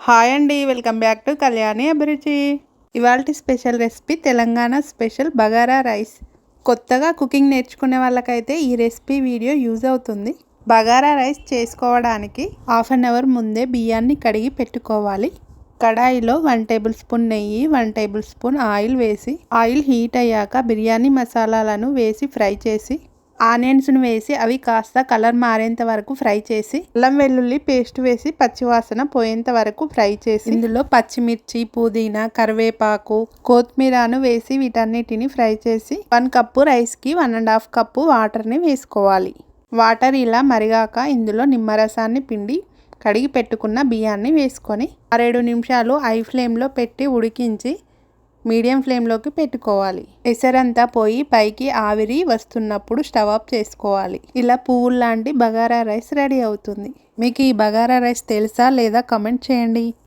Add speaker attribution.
Speaker 1: Hi అండి, welcome back to Kalyani అభిరుచి. ఇవాల్టి special recipe Telangana special bagara rice. కొత్తగా కుకింగ్ నేర్చుకునే వాళ్ళకైతే ఈ రెసిపీ వీడియో యూజ్ అవుతుంది. బగారా రైస్ చేసుకోవడానికి హాఫ్ అన్ అవర్ ముందే బియ్యాన్ని కడిగి పెట్టుకోవాలి. కడాయిలో 1 టేబుల్ స్పూన్ నెయ్యి, 1 టేబుల్ స్పూన్ ఆయిల్ వేసి ఆయిల్ హీట్ అయ్యాక బిర్యానీ మసాలాలను వేసి ఫ్రై చేసి ఆనియన్స్ను వేసి అవి కాస్త కలర్ మారేంత వరకు ఫ్రై చేసి అల్లం వెల్లుల్లి పేస్ట్ వేసి పచ్చివాసన పోయేంత వరకు ఫ్రై చేసి ఇందులో పచ్చిమిర్చి, పుదీనా, కరివేపాకు, కొత్తిమీరను వేసి వీటన్నిటిని ఫ్రై చేసి 1 కప్పు రైస్కి 1.5 కప్పు వాటర్ని వేసుకోవాలి. వాటర్ ఇలా మరిగాక ఇందులో నిమ్మరసాన్ని పిండి కడిగి పెట్టుకున్న బియ్యాన్ని వేసుకొని 6-7 నిమిషాలు హై ఫ్లేమ్లో పెట్టి ఉడికించి మీడియం ఫ్లేమ్లోకి పెట్టుకోవాలి. ఎసరంతా పోయి పైకి ఆవిరి వస్తున్నప్పుడు స్టవ్ ఆఫ్ చేసుకోవాలి. ఇలా పువ్వుల్లాంటి బగారా రైస్ రెడీ అవుతుంది. మీకు ఈ బగారా రైస్ తెలుసా లేదా కమెంట్ చేయండి.